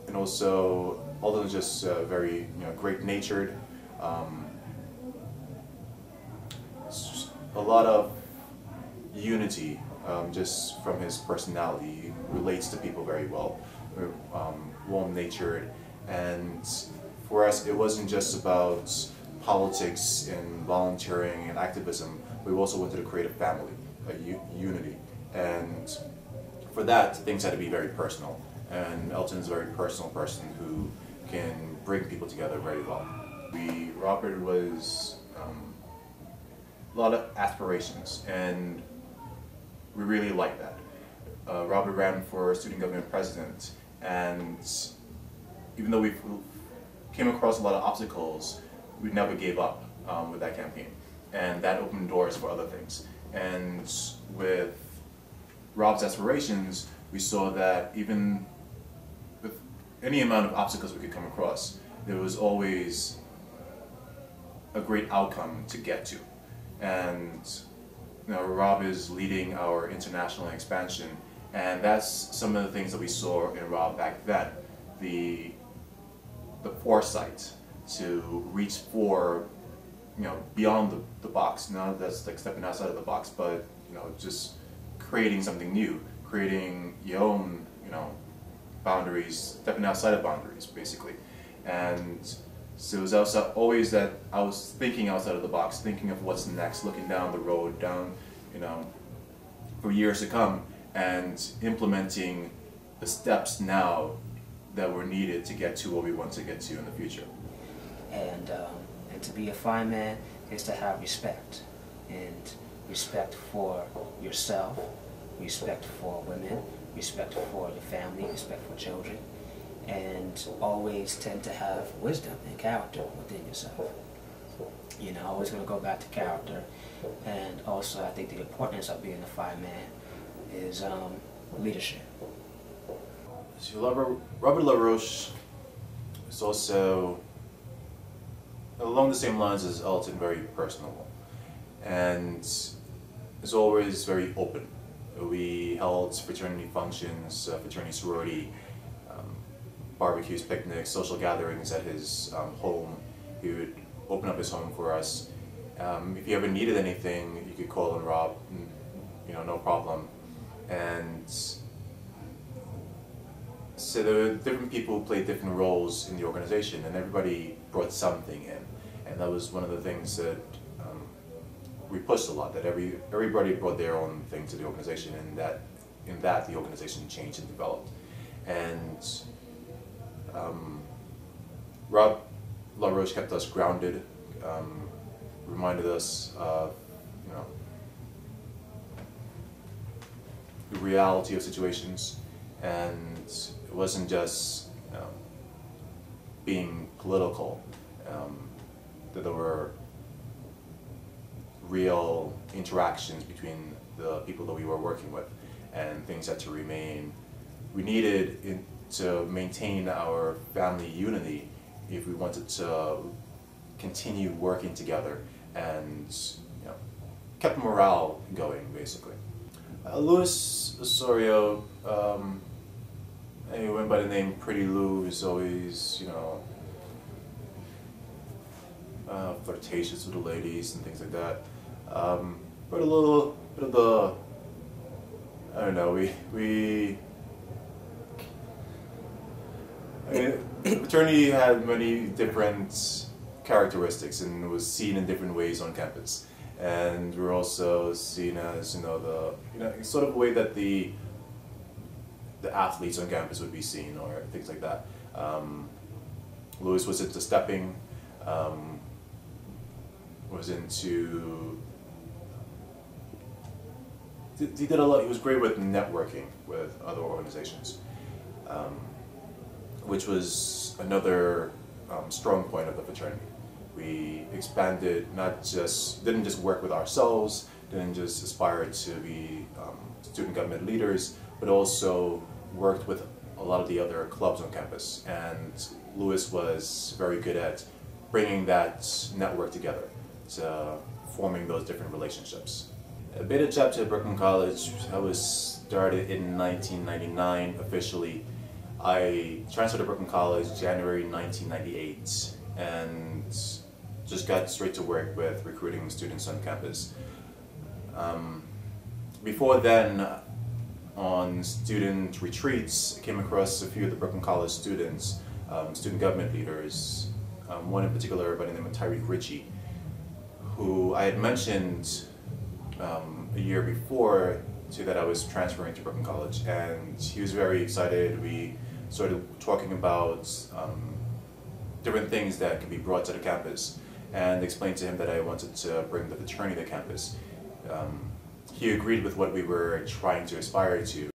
and also although just very great-natured. A lot of unity just from his personality. He relates to people very well, warm-natured, and for us it wasn't just about politics and volunteering and activism. We also wanted to create a family, a unity, and for that things had to be very personal, and Elton is a very personal person who can bring people together very well. Robert was a lot of aspirations, and we really liked that. Robert ran for student government president, and even though we came across a lot of obstacles, we never gave up with that campaign, and that opened doors for other things. And with Rob's aspirations, we saw that even with any amount of obstacles we could come across, there was always a great outcome to get to. And Rob is leading our international expansion, and that's some of the things that we saw in Rob back then. The foresight to reach for, beyond the box. Not that's like stepping outside of the box, but just creating something new, creating your own, boundaries, stepping outside of boundaries, basically. And so it was always that I was thinking outside of the box, thinking of what's next, looking down the road, for years to come, and implementing the steps now that were needed to get to what we want to get to in the future. And to be a fireman is to have respect, and respect for yourself, respect for women, respect for your family, respect for children, and always tend to have wisdom and character within yourself. Always going to go back to character. And also I think the importance of being a fireman is leadership. So Robert LaRoche is also, along the same lines as Elton, very personable, and is always very open. We held fraternity functions, fraternity sorority, barbecues, picnics, social gatherings at his home. He would open up his home for us. If you ever needed anything, you could call on Rob, no problem. And so there were different people who played different roles in the organization, and everybody brought something in. And that was one of the things that we pushed a lot, that everybody brought their own thing to the organization, and that in that the organization changed and developed. And Rob LaRoche kept us grounded, reminded us of the reality of situations, and it wasn't just being political, that there were real interactions between the people that we were working with, and things had to remain. We needed to maintain our family unity if we wanted to continue working together, and kept morale going, basically. Luis Osorio, he went by the name Pretty Lou. He's always, flirtatious with the ladies and things like that. But a little bit of the, I don't know, fraternity had many different characteristics and was seen in different ways on campus. And we're also seen as, the sort of way that the athletes on campus would be seen, or things like that. Louis was into stepping, was into, he did a lot. He was great with networking with other organizations, which was another strong point of the fraternity. We expanded, didn't just work with ourselves, didn't just aspire to be student government leaders, but also worked with a lot of the other clubs on campus. And Louis was very good at bringing that network together, to forming those different relationships. Beta chapter at Brooklyn College, I was started in 1999 officially. I transferred to Brooklyn College January 1998 and just got straight to work with recruiting students on campus. Before then, on student retreats, I came across a few of the Brooklyn College students, student government leaders, one in particular by the name of Tyreek Ritchie, who I had mentioned a year before that I was transferring to Brooklyn College, and he was very excited. We started talking about different things that could be brought to the campus, and explained to him that I wanted to bring the fraternity to campus. He agreed with what we were trying to aspire to.